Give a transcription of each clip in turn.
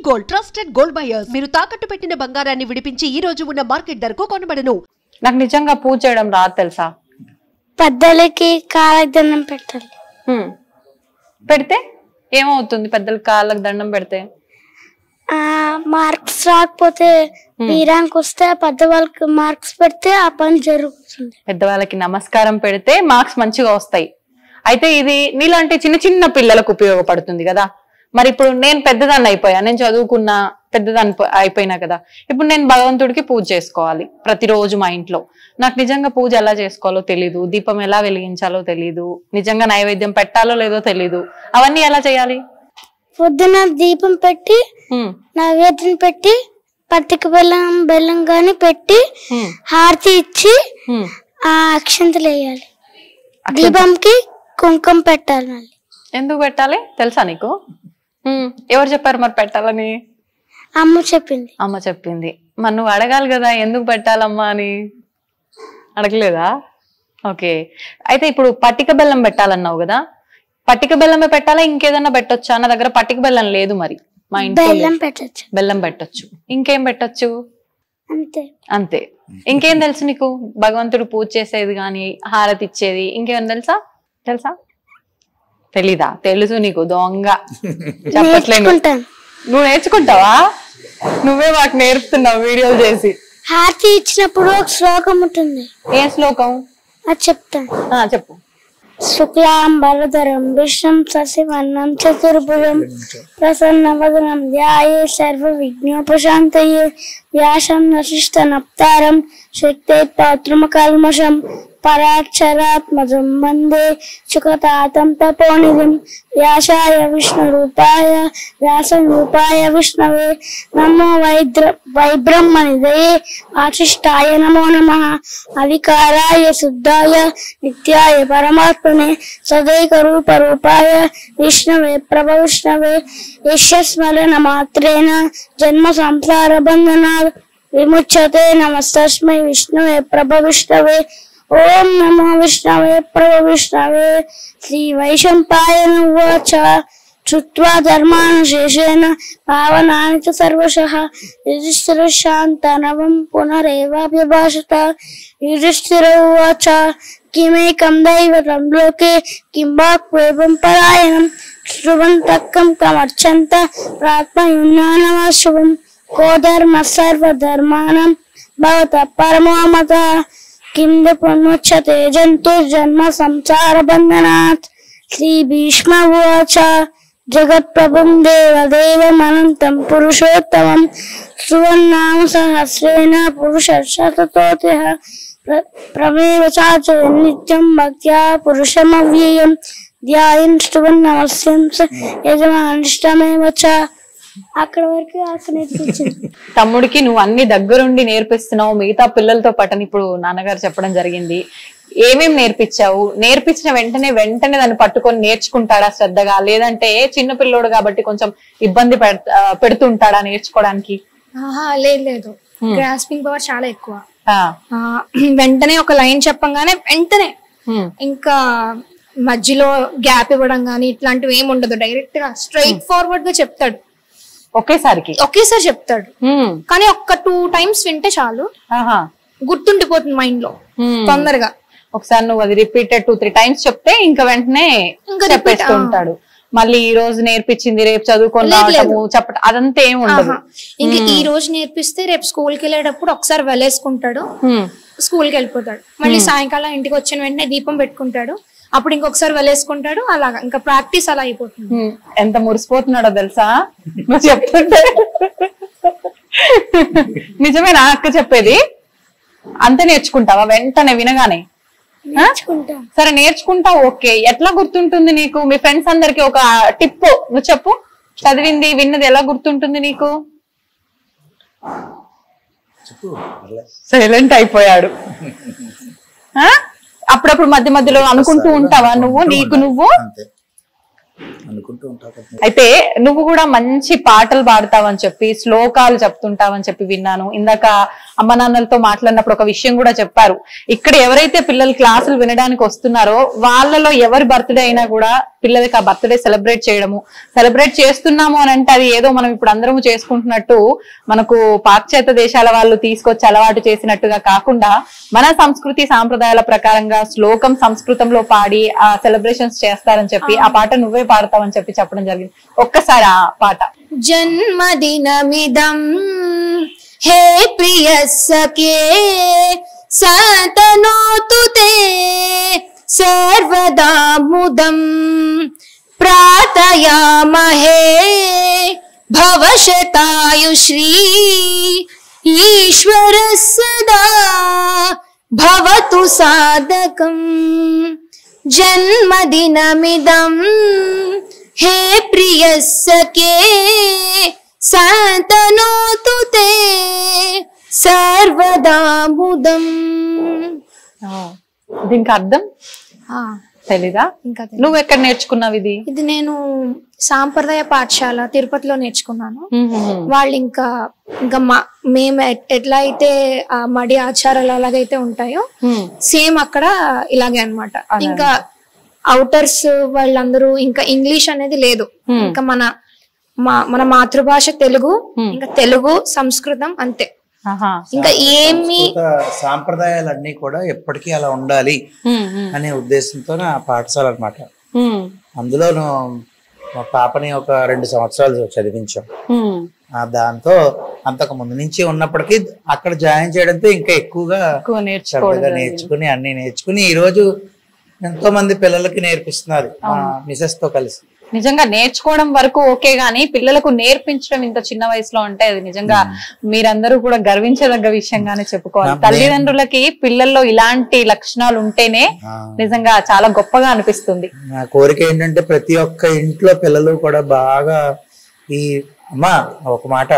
Gold trusted gold buyers. మీరు తాకట్టు పెట్టిన బంగారాన్ని విడిపించి ఈ రోజు ఉన్న మార్కెట్ ధరకు కొనబడను. నాకు నిజంగా పూజ చేయడం రాదు తెలుసా. పెద్దలకి కాళ్ళకి దండం పెట్టాలి. పెడితే ఏమవుతుంది? పెద్దలకి కాళ్ళకి దండం పెడితే మార్క్స్ రాకపోతే ర్యాంక్ వస్తే పెద్దవాళ్ళకి మార్క్స్ పెడితే ఆ పని జరుగుతుంది. పెద్దవాళ్ళకి నమస్కారం పెడితే మార్క్స్ మంచిగా వస్తాయి. అయితే ఇది నీలాంటి చిన్న చిన్న పిల్లలకు ఉపయోగపడుతుంది కదా. మరి ఇప్పుడు నేను పెద్దదాన్ని అయిపోయా, నేను చదువుకున్న పెద్దదాన్ని అయిపోయినా కదా. ఇప్పుడు నేను భగవంతుడికి పూజ చేసుకోవాలి ప్రతిరోజు మా ఇంట్లో. నాకు నిజంగా పూజ ఎలా చేసుకోవాలో తెలీదు, దీపం ఎలా వెలిగించాలో తెలీదు, నిజంగా నైవేద్యం పెట్టాలో లేదో తెలీదు. అవన్నీ ఎలా చేయాలి? పొద్దున దీపం పెట్టి నైవేద్యం పెట్టి పత్తిక బెల్లం గాని పెట్టి హారతి ఇచ్చి ఆ అక్షంతలు వేయాలి. దీపంకి కుంకుమ పెట్టాలి. మళ్ళీ ఎందుకు పెట్టాలి తెలుసా నీకు? ఎవరు చెప్పారు మరి పెట్టాలని? అమ్మ చెప్పింది. అమ్మ చెప్పింది. మరి నువ్వు అడగాలి కదా ఎందుకు పెట్టాలమ్మా అని. అడగలేదా? ఓకే. అయితే ఇప్పుడు పట్టిక బెల్లం పెట్టాలన్నావు కదా, పట్టిక బెల్లమే పెట్టాలా ఇంకేదన్నా పెట్టొచ్చా? నా దగ్గర పట్టిక బెల్లం లేదు. మరి మా ఇంట్లో బెల్లం పెట్టొచ్చు. ఇంకేం పెట్టొచ్చు? అంతే అంతే. ఇంకేం తెలుసు నీకు? భగవంతుడు పూజ చేసేది గాని హారతి ఇచ్చేది ఇంకేం తెలుసా? తెలీదా? తెలుసు నీకు. దొంగ చెప్పట్లేదు. నువ్వు నేర్చుకుంటావా? నువ్వే మాకు నేర్పుతున్నావు వీడియోలు చేసి. హారతి ఇచ్చినప్పుడు ఒక శ్లోకం ఉంటుంది. ఏ శ్లోకం? అది చెప్తాను. చెప్పు. శుక్లాంబరధరం విష్ణుం శశివర్ణం చతుర్భుజం ప్రసన్నవదనం ధ్యాయే సర్వ విఘ్నోపశాంతయే వ్యాసం వశిష్ఠ నప్తారం శక్తే పౌత్రమకల్మషం పరాక్షరాత్మజం వందే సుఖతాతం తపోనిధిం వ్యాసాయ విష్ణురూపాయ వ్యాసరూపాయ విష్ణవే నమో వైబ్రహ్మనిధయే వాసిష్ఠాయ నమో నమః అవికారాయ శుద్ధాయ నిత్యాయ పరమాత్మనే సదైక రూపాయ విష్ణవే ప్రభవిష్ణవే యస్య స్మరణ మాత్రేణ జన్మ సంసార బంధనాత్ విముచ్యతే నమస్తస్మై విష్ణవే ప్రభవిష్ణవే ఓం నమో విష్ణవే ప్రభవిష్ణవే. శ్రీ వైశంపాయన ఉవాచ శ్రుత్వా ధర్మానుశేషేణ పావనాని చ సర్వశః యుధిష్ఠిరః శాంతనవం పునరేవాభ్యభాషత. యుధిష్ఠిర ఉవాచ కిమేకం దైవతం లోకే కిం వాక్వేవం పరాయణం శృణ్వంతః కమర్చంత ప్రాత్మయున్నానమశుభం కో ధర్మ సర్వధర్మాణం భవతః పరమో మతః కిం పునముచ్యతే జంతుర్జన్మ సంసార బంధనాత్. శ్రీ భీష్మ ఉవాచ జగత్ప్రభుం దేవదేవమనంతం పురుషోత్తమం సువర్ణామ సహస్రేణ పురుషశతతోతిః ప్రమేవ చాచ నిత్యం భక్త్యా పురుషమవ్యయం ధ్యాయన్ స్తువన్నమస్యం యజమానిష్టమేవ చ. అక్కడ వరకు నేర్పించింది. తమ్ముడికి నువ్వు అన్ని దగ్గరుండి నేర్పిస్తున్నావు, మిగతా పిల్లలతో పాటు ఇప్పుడు నాన్నగారు చెప్పడం జరిగింది. ఏమేం నేర్పించావు? నేర్పించిన వెంటనే దాన్ని పట్టుకొని నేర్చుకుంటాడా శ్రద్ధగా, లేదంటే చిన్న పిల్లోడు కాబట్టి కొంచెం ఇబ్బంది పెడుతుంటాడా నేర్చుకోవడానికి? లేదు, గ్రాస్పింగ్ పవర్ చాలా ఎక్కువ. వెంటనే ఒక లైన్ చెప్పంగానే వెంటనే, ఇంకా మధ్యలో గ్యాప్ ఇవ్వడం గానీ ఇట్లాంటివి ఏమి ఉండదు. డైరెక్ట్ గా స్ట్రైట్ ఫార్వర్డ్ గా చెప్తాడు. ఒకేసారి చెప్తాడు. కానీ ఒక్క 2 times వింటే చాలు, గుర్తుండిపోతుంది మైండ్ లో తొందరగా. ఒకసారి నువ్వు అది రిపీటెడ్ 2-3 times చెప్తే ఇంకా వెంటనే చెప్పేస్తుంటాడు. మళ్ళీ ఈ రోజు నేర్పించింది రేపు చదువుకొని చెప్పడం అదంతా ఏమి ఉండదు. ఇంకా ఈ రోజు నేర్పిస్తే రేపు స్కూల్ కి వెళ్ళేటప్పుడు ఒకసారి వెళ్ళేసుకుంటాడు, స్కూల్ కి వెళ్ళిపోతాడు. మళ్ళీ సాయంకాలం ఇంటికి వచ్చిన వెంటనే దీపం పెట్టుకుంటాడు, అప్పుడు ఇంకొకసారి వెళ్ళేసుకుంటాడు. అలాగా ఇంకా ప్రాక్టీస్ అలా అయిపోతుంది. ఎంత మురిసిపోతున్నాడో తెలుసా నువ్వు చెప్తుంటే. నిజమేనా అక్క చెప్పేది? అంతే నేర్చుకుంటావా వెంటనే వినగానే? సరే నేర్చుకుంటావు, ఓకే. ఎట్లా గుర్తుంటుంది నీకు? మీ ఫ్రెండ్స్ అందరికి ఒక టిప్ నువ్వు చెప్పు. చదివింది విన్నది ఎలా గుర్తుంటుంది నీకు? సైలెంట్ అయిపోయాడు. అప్పుడప్పుడు మధ్య మధ్యలో అనుకుంటూ ఉంటావా నువ్వు నీకు నువ్వు? అనుకుంటూ ఉంటారు. అయితే నువ్వు కూడా మంచి పాటలు పాడతావని చెప్పి శ్లోకాలు చెప్తుంటావని చెప్పి విన్నాను. ఇందాక అమ్మ నాన్నలతో మాట్లాడినప్పుడు ఒక విషయం కూడా చెప్పారు, ఇక్కడ ఎవరైతే పిల్లలు క్లాసులు వినడానికి వస్తున్నారో వాళ్ళలో ఎవరి బర్త్డే అయినా కూడా పిల్లలకి ఆ బర్త్డే సెలబ్రేట్ చేస్తున్నాము అని అంటే అది ఏదో మనం ఇప్పుడు అందరము చేసుకుంటున్నట్టు మనకు పాశ్చాత్య దేశాల వాళ్ళు తీసుకొచ్చి అలవాటు చేసినట్టుగా కాకుండా మన సంస్కృతి సాంప్రదాయాల ప్రకారంగా శ్లోకం సంస్కృతంలో పాడి ఆ సెలబ్రేషన్స్ చేస్తారని చెప్పి ఆ పాట నువ్వే పాడతావని చెప్పి చెప్పడం జరిగింది. ఒక్కసారి ఆ పాట. జన్మదినమిదం హే ప్రియ సఖే సతనోతు తే సర్వదా ముదం ప్రార్థయామహే భవశతాయుశ్రీ ఈశ్వర సదా భవతు సాధకం. జన్మదినమిదం హే ప్రియ సఖే సతనోతు తే సర్వదా ముదం. దీనికి అర్థం తెలీదా? ఇంకా నువ్వు ఎక్కడ నేర్చుకున్నావు ఇది? ఇది నేను సాంప్రదాయ పాఠశాల తిరుపతిలో నేర్చుకున్నాను. వాళ్ళు ఇంకా మేము ఎట్లా అయితే ఆ మడి ఆచారాలు అలాగైతే ఉంటాయో సేమ్ అక్కడ ఇలాగే అన్నమాట. ఇంకా అవుటర్స్ వాళ్ళందరూ ఇంకా ఇంగ్లీష్ అనేది లేదు. ఇంకా మన మాతృభాష తెలుగు, ఇంకా తెలుగు సంస్కృతం అంతే. ఇంకా ఏమి సాంప్రదాయాలన్నీ కూడా ఎప్పటికీ అలా ఉండాలి అనే ఉద్దేశంతో నా పాఠశాల అన్నమాట. అందులో మా పాపని ఒక 2 సంవత్సరాలు చదివించాం. దాంతో అంతకు ముందు నుంచి ఉన్నప్పటికీ అక్కడ జాయిన్ చేయడంతో ఇంకా ఎక్కువగా నేర్చుకుని అన్ని నేర్చుకుని ఈ రోజు ఎంతో మంది పిల్లలకి నేర్పిస్తున్నారు మిసెస్ తో కలిసి. నిజంగా నేర్చుకోవడం వరకు ఓకే గానీ పిల్లలకు నేర్పించడం ఇంత చిన్న వయసులో అంటే అది నిజంగా మీరందరూ కూడా గర్వించదగ్గ విషయంగానే చెప్పుకోవాలి. తల్లిదండ్రులకి పిల్లల్లో ఇలాంటి లక్షణాలు ఉంటేనే నిజంగా చాలా గొప్పగా అనిపిస్తుంది. నా కోరిక ఏంటంటే ప్రతి ఒక్క ఇంట్లో పిల్లలు కూడా బాగా ఈ అమ్మా ఒక మాట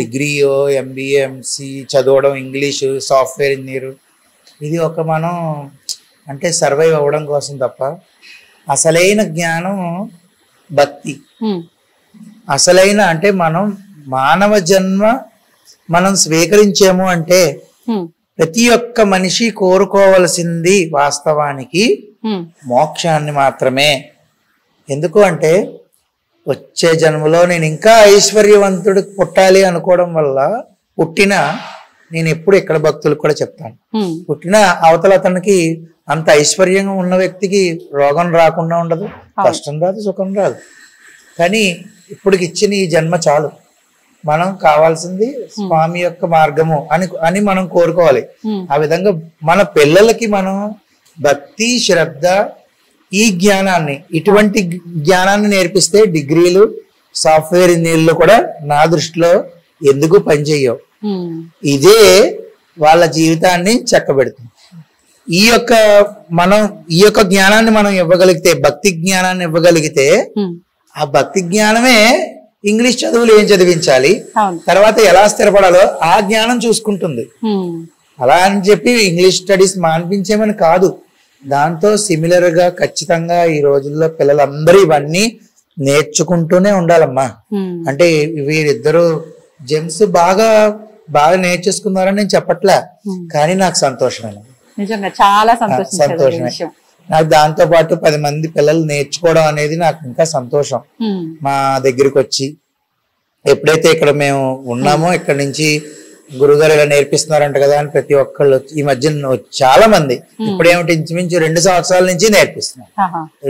డిగ్రీయో MBA MSc చదవడం, ఇంగ్లీషు, సాఫ్ట్వేర్ ఇంజనీర్, ఇది ఒక మనం అంటే సర్వైవ్ అవ్వడం కోసం తప్ప అసలైన జ్ఞానం భక్తి. అసలైన అంటే మనం మానవ జన్మ మనం స్వీకరించాము అంటే ప్రతి ఒక్క మనిషి కోరుకోవలసింది వాస్తవానికి మోక్షాన్ని మాత్రమే. ఎందుకు అంటే వచ్చే జన్మలో నేను ఇంకా ఐశ్వర్యవంతుడు పుట్టాలి అనుకోవడం వల్ల నేను ఎప్పుడు ఇక్కడ భక్తులకు కూడా చెప్తాను, పుట్టిన అవతల అతనికి అంత ఐశ్వర్యంగా ఉన్న వ్యక్తికి రోగం రాకుండా ఉండదు, కష్టం రాదు, సుఖం రాదు. కానీ ఇప్పటికి ఇచ్చిన ఈ జన్మ చాలు, మనం కావాల్సింది స్వామి యొక్క మార్గము అని మనం కోరుకోవాలి. ఆ విధంగా మన పిల్లలకి మనం భక్తి, శ్రద్ధ, ఈ జ్ఞానాన్ని, ఇటువంటి జ్ఞానాన్ని నేర్పిస్తే డిగ్రీలు, సాఫ్ట్వేర్ ఇంజనీర్లు కూడా నా దృష్టిలో ఎందుకు పనిచేయవు. ఇదే వాళ్ళ జీవితాన్ని చక్కబెడుతుంది. ఈ యొక్క జ్ఞానాన్ని మనం ఇవ్వగలిగితే, భక్తి జ్ఞానాన్ని ఇవ్వగలిగితే ఆ భక్తి జ్ఞానమే ఇంగ్లీష్ చదువులు ఏం చదివించాలి, తర్వాత ఎలా స్థిరపడాలో ఆ జ్ఞానం చూసుకుంటుంది. అలా అని చెప్పి ఇంగ్లీష్ స్టడీస్ మాన్పించేమని కాదు, దాంతో సిమిలర్ గా ఖచ్చితంగా ఈ రోజుల్లో పిల్లలందరూ ఇవన్నీ నేర్చుకుంటూనే ఉండాలమ్మా. అంటే వీరిద్దరు జెమ్స్ బాగా నేర్చేసుకున్నారని నేను చెప్పట్లే, కానీ నాకు సంతోషమే, నిజంగా చాలా సంతోషమే. నాకు దాంతో పాటు 10 మంది పిల్లలు నేర్చుకోవడం అనేది నాకు ఇంకా సంతోషం. మా దగ్గరికి వచ్చి ఎప్పుడైతే ఇక్కడ మేము ఉన్నామో ఇక్కడ నుంచి గురుగారు ఇలా నేర్పిస్తున్నారంట కదా అని ప్రతి ఒక్కళ్ళు ఈ మధ్య చాలా మంది ఇప్పుడేమిటి ఇంచుమించు 2 సంవత్సరాల నుంచి నేర్పిస్తున్నాం.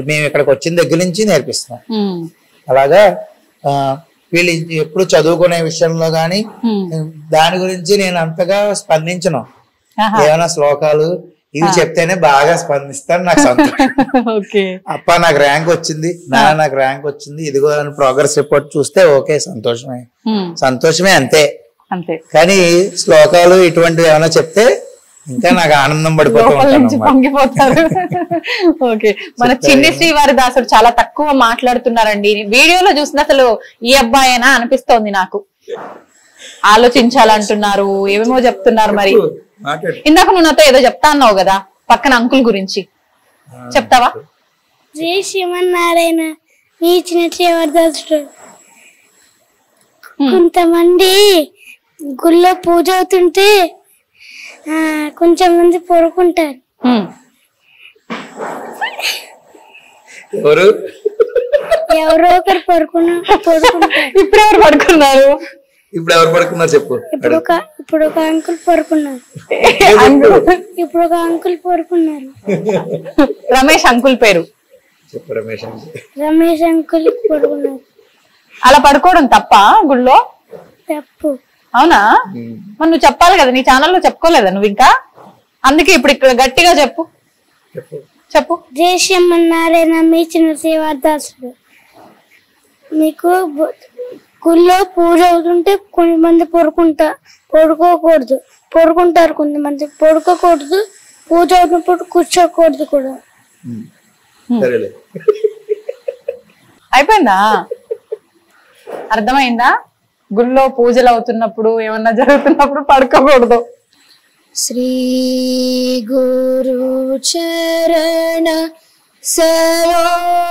మేము ఇక్కడికి వచ్చిన దగ్గర నుంచి నేర్పిస్తున్నాం. అలాగా వీళ్ళు ఎప్పుడు చదువుకునే విషయంలో గాని దాని గురించి నేను అంతగా స్పందించను. ఏమైనా శ్లోకాలు ఇవి చెప్తేనే బాగా స్పందిస్తాను, నాకు సంతోషం. అప్ప నాకు ర్యాంక్ వచ్చింది, నాకు ర్యాంక్ వచ్చింది, ఇదిగో ప్రోగ్రెస్ రిపోర్ట్ చూస్తే ఓకే, సంతోషమే అంతే. కానీ శ్లోకాలు ఇటువంటివి ఏమైనా చెప్తే ఇంకా నాకు ఆనందం పొంగిపోతారు. ఓకే, మన చిన్ని శ్రీవారి దాసుడు చాలా తక్కువ మాట్లాడుతున్నారండి. వీడియోలో చూసిన అసలు ఈ అబ్బాయేనా అనిపిస్తోంది నాకు. ఆలోచించాలంటున్నారు, ఏమేమో చెప్తున్నారు. మరి ఇందాక నువ్వు నాతో ఏదో చెప్తా అన్నావు కదా పక్కన అంకుల్ గురించి, చెప్తావా? శ్రీ శ్రీమన్నారాయణ మీ చిన్న వరదాసుడు. కొంతమంది గుళ్ళో పూజ అవుతుంటే కొంచెం మంది పడుకుంటారు. ఎవరో ఒకరు పడుకుంటారు. ఇప్పుడు ఎవరు పడుకున్నారు? ఇప్పుడు ఎవరు పడుకున్నారు చెప్పు. ఇప్పుడు ఒక అంకుల్ పడుకున్నారు. రమేష్ అంకుల్ పేరు చెప్పు. రమేష్ అంకుల్ పడుకున్నారు. అలా పడుకోవడం తప్ప గుళ్ళో? తప్పు. అవునా? మరి నువ్వు చెప్పాలి కదా, నీ ఛానల్లో చెప్పుకోలేదా నువ్వు ఇంకా? అందుకే ఇప్పుడు ఇక్కడ గట్టిగా చెప్పు. జయశ్రీమన్నారాయణ మీ చిన్న శ్రీవారదాసుడు. మీకు గుళ్ళో పూజ అవుతుంటే కొంతమంది పడుకుంటారు, కొంతమంది పడుకోకూడదు. పూజ అవుతున్నప్పుడు కూర్చోకూడదు కూడా. అయిపోయిందా? అర్థమైందా? గుళ్ళో పూజలు అవుతున్నప్పుడు ఏమన్నా జరుగుతున్నప్పుడు పడుకోకూడదు. శ్రీ గురు చరణ సరోజ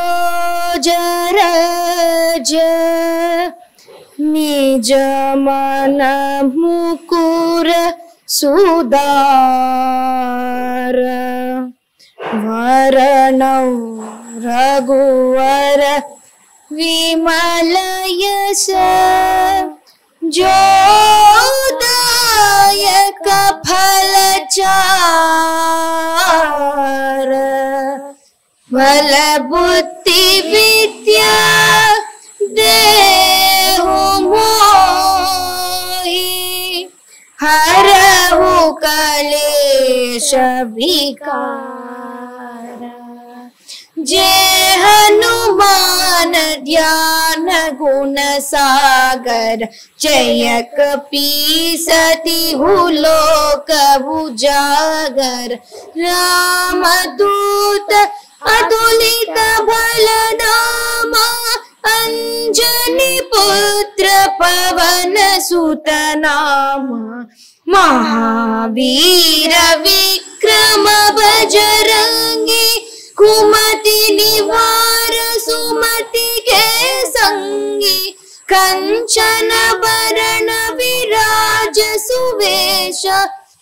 రజ నిజ మన ముకుర సుదార వరణౌ రఘువర విమల యశ జోదాయక ఫలచార బల బుద్ధి విద్యా దేహు మోహి హరహు కలేశ వికార जय हनुमान ध्यान गुण सागर जय कपीसति हुलोक उजागर रामदूत अतुलित बलधामा अंजनी पुत्र पवन सुत नामा महावीर विक्रम बजरंगी कुमति निवार सुमति के संगी कंचन बरण विराज सुवेश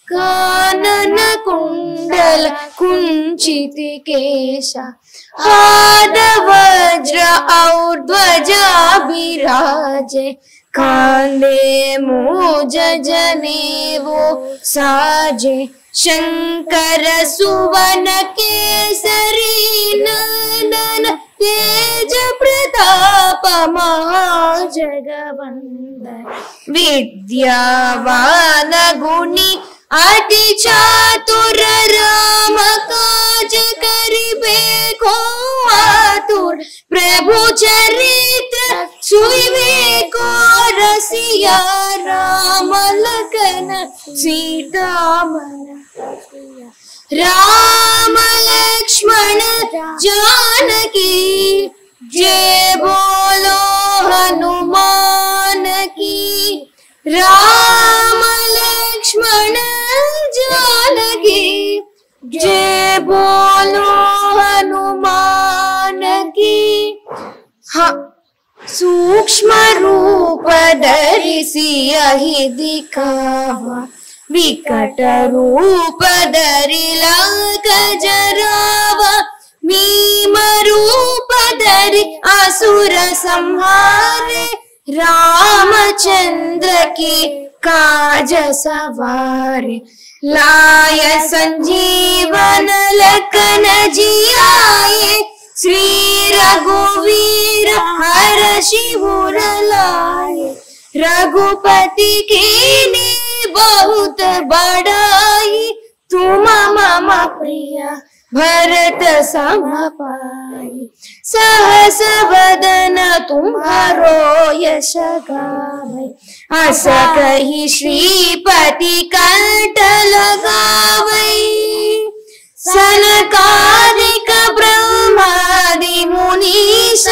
कानन कुंडल कुंचित केश हाथ वज्र और ध्वजा विराजे कांधे मूज जनेऊ साजे शंकर सुवन केसरी नंदन तेज प्रताप महाजगवंदन विद्यावान गुणी अति चातुर राम काज करिबे को आतुर प्रभु चरित्र सुइबे को रसिया राम लखन सीता मन राम लक्ष्मण जानकी जय बोलो हनुमान की राम लक्ष्मण जानकी जय बोलो हनुमान की सूक्ष्म रूप धरिसी यही दिखावा विकट रूप धरि लंक जरावा भीम रूप धरि असुर संहारे रामचंद्र की काज सवारे लाय संजीवन लखन जियाए श्री रघुवीर हर्षि उर लाए रघुपति कीन्ही बहुत बड़ाई तुम मम प्रिय भरत सम पाई सहस वदन तुम्हारो यश गावै अस कहि श्रीपति कंठ लगावै सनकादिक ब्रह्मादि मुनीश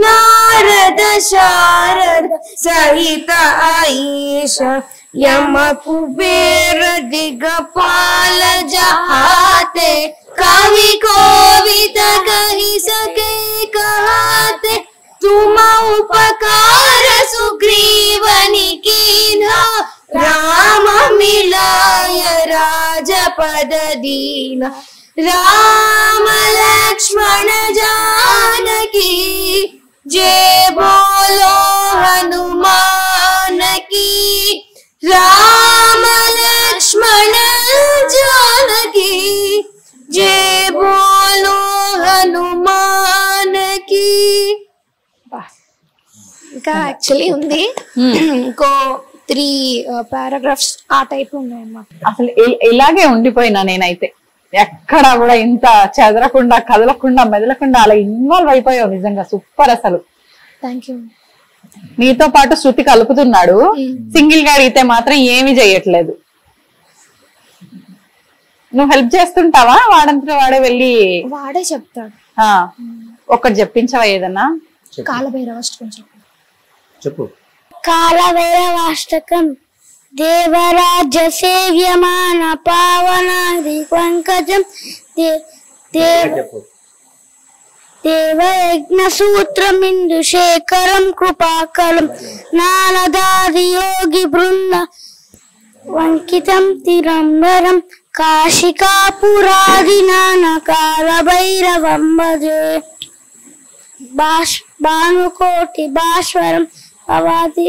नारद शारद सहित आईश यम कुबेर दिगपाल जहाते कवि कोविद कहि सके कहते तुम उपकार सुग्रीवनि कीन्हा राम मिलाय राजपद दीना राम लक्ष्मण जानकी जय बोलो हनुमान की राम लक्ष्मण जानकी जय बोलो हनुमान की ఇంకా యాక్చువల్లీ ఉంది ఇంకో 3 పారాగ్రాఫ్స్ ఆ టైప్ ఉన్నాయన్నమాట. అసలు ఇలాగే ఉండిపోయినా నేనైతే ఎక్కడా కూడా ఇంత చెదరకుండా కదలకుండా మెదలకుండా అలా ఇన్వాల్వ్ అయిపోయావు. నిజంగా సూపర్. అసలు థ్యాంక్ యూ. నీతో పాటు శృతి కలుపుతున్నాడు, సింగిల్ గా అడిగితే మాత్రం ఏమీ చెయ్యట్లేదు. నువ్వు హెల్ప్ చేస్తుంటావా? వాడంతా వాడే వెళ్ళి వాడే చెప్తాడు. ఒక్కటి చెప్పించవా ఏదన్నా? కాలభైరవాష్టకం చెప్పు. కాలభైరవాష్టకం దేవరాజ్య సేవ్యమాన పావనాది పంకజం దేవయజ్ఞ సూత్రమిందు శేఖరం కృపాకరం నారదాది యోగి బృంద వంకితం తిరంబరం కాశికాపురాది నానకాల భైరవం భజే భానుకోటి భాస్వరం పవాది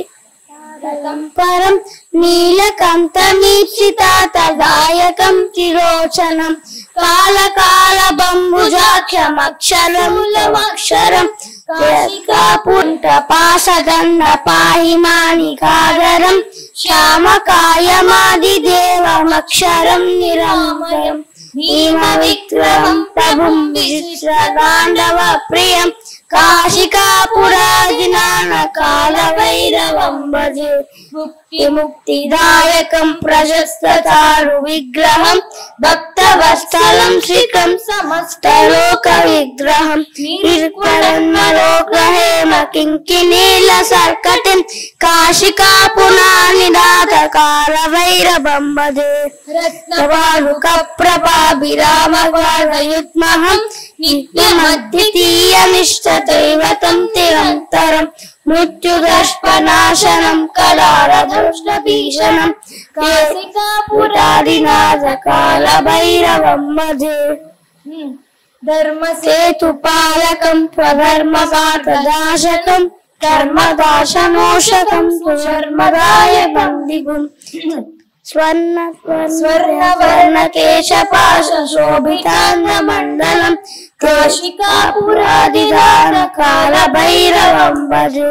పరం నీలకంఠమీప్సితాతదాయకం తిరోచనం కాళకాల బంబుజాక్షమక్షరములమక్షరం కాశికాపుంట పాసదండ పాహి మాణికాధరం శ్యామకాయమాది దేవమక్షరం నిరంతరం భీమ విక్రమం ప్రభుం విచిత్రతాండవ ప్రియం కాశికాపురాదినాన కాల భైరవం భజే ముక్తిదాయకం ప్రశస్తతారు విగ్రహం భక్తవత్సలం శ్రీకం సమస్త లోక విగ్రహం నిర్మలోకహేమ కింకినీల సర్కటిం కాశికాపునానినాథ కాల భైరవం భజే రత్నవాలుక ప్రభాభిరామయుగ్మహం నిత్యమద్వితీయమిష్టదైవతం నిరంతరం మృత్యుదర్శనాశనం కళారదృష్టభీషణం కాశికాపురాదినాథ కాల భైరవం భజే ధర్మసేతుపాలకం స్వధర్మఘాతదాశకం ధర్మదాశనోషకం సుధర్మదాయకం దిగుం స్వర్ణ కేశపాశ శోభితాంగ మండలం కాశికాపురాదిదాన కాల భైరవం భజే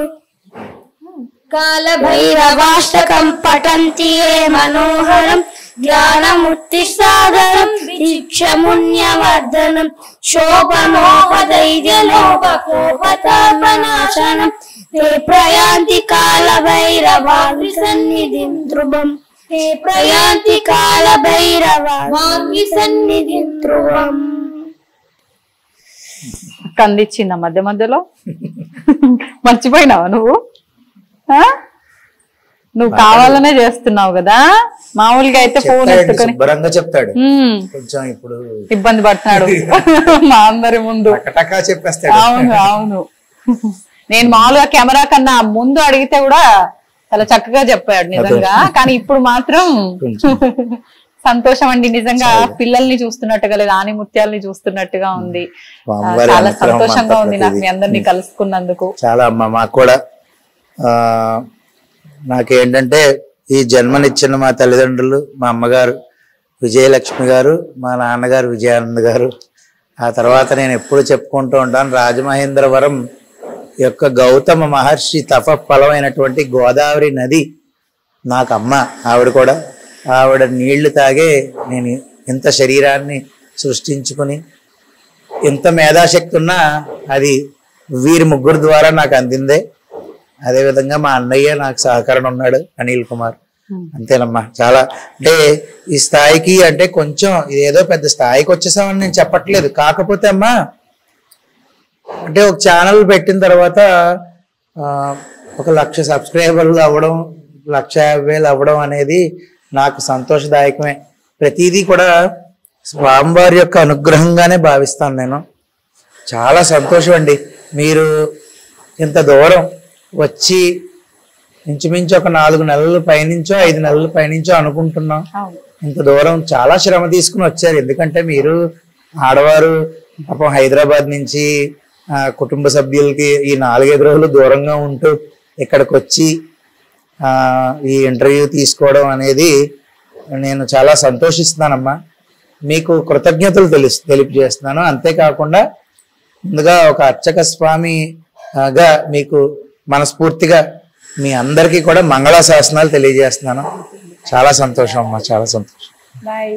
కాలభైరవాష్టకం పఠంతి ఏ మనోహరం జ్ఞానముక్తి సాధనం దీక్షముణ్యవర్ధనం శోభనోపధైర్యలోపకోపతాపనాశనం తే ప్రయాంతి కాలభైరవాగ్ని సన్నిధిం ధ్రువం తే ప్రయాంతి కాలభైరవాగ్ని సన్నిధిం ధ్రువం. కందిచ్చిందా మధ్య మధ్యలో? మర్చిపోయినావా నువ్వు? నువ్వు కావాలనే చేస్తున్నావు కదా. మామూలుగా అయితే ఫోన్ ఎత్తుకొని శుభ్రంగా చెప్తాడు, కొంచెం ఇప్పుడు ఇబ్బంది పడుతున్నాడు మా అందరి ముందు. చెప్పేస్తాడు. అవును అవును, నేను మామూలుగా కెమెరా కన్నా ముందు అడిగితే కూడా చాలా చక్కగా చెప్పాడు నిజంగా. కానీ ఇప్పుడు మాత్రం సంతోషం అండి నిజంగా. పిల్లల్ని చూస్తున్నట్టుగా లేదు, ఆనిముత్యాలని చూస్తున్నట్టుగా ఉంది. చాలా సంతోషంగా ఉంది నాకు మీ అందరినీ కలుసుకున్నందుకు. చాలా అమ్మ మాకు కూడా. నాకేంటంటే ఈ జన్మనిచ్చిన మా తల్లిదండ్రులు, మా అమ్మగారు విజయలక్ష్మి గారు, మా నాన్నగారు విజయానంద్ గారు. ఆ తర్వాత నేను ఎప్పుడు చెప్పుకుంటూ ఉంటాను, రాజమహేంద్రవరం యొక్క గౌతమ మహర్షి తపఫలమైనటువంటి గోదావరి నది నాకు అమ్మ. ఆవిడ కూడా, ఆవిడ నీళ్లు తాగే నేను ఇంత శరీరాన్ని సృష్టించుకుని ఇంత మేధాశక్తి ఉన్నా అది వీరి ముగ్గురు ద్వారా నాకు అందిందే. అదేవిధంగా మా అన్నయ్య నాకు సహకరణ ఉన్నాడు, అనిల్ కుమార్. అంతేనమ్మా. చాలా అంటే ఈ స్థాయికి అంటే కొంచెం ఏదో పెద్ద స్థాయికి వచ్చేసామని నేను చెప్పట్లేదు. కాకపోతే అమ్మా అంటే ఒక ఛానల్ పెట్టిన తర్వాత 1,00,000 సబ్స్క్రైబర్లు అవ్వడం, 1,50,000 అవ్వడం అనేది నాకు సంతోషదాయకమే. ప్రతిదీ కూడా స్వామివారి యొక్క అనుగ్రహంగానే భావిస్తాను నేను. చాలా సంతోషం అండి. మీరు ఇంత దూరం వచ్చి ఇంచుమించు ఒక 4 నెలల పైనుంచో 5 నెలల పైనుంచో అనుకుంటున్నాం. ఇంత దూరం చాలా శ్రమ తీసుకుని వచ్చారు. ఎందుకంటే మీరు ఆడవారు పాపం హైదరాబాద్ నుంచి కుటుంబ సభ్యులకి ఈ 4-5 రోజులు దూరంగా ఉంటూ ఇక్కడికి వచ్చి ఈ ఇంటర్వ్యూ తీసుకోవడం అనేది నేను చాలా సంతోషిస్తున్నానమ్మా. మీకు కృతజ్ఞతలు తెలియజేస్తున్నాను. అంతేకాకుండా ముందుగా ఒక అర్చక స్వామిగా మీకు మనస్ఫూర్తిగా మీ అందరికీ కూడా మంగళాశాసనాలు తెలియజేస్తున్నాను. చాలా సంతోషం అమ్మా, చాలా సంతోషం. బాయ్.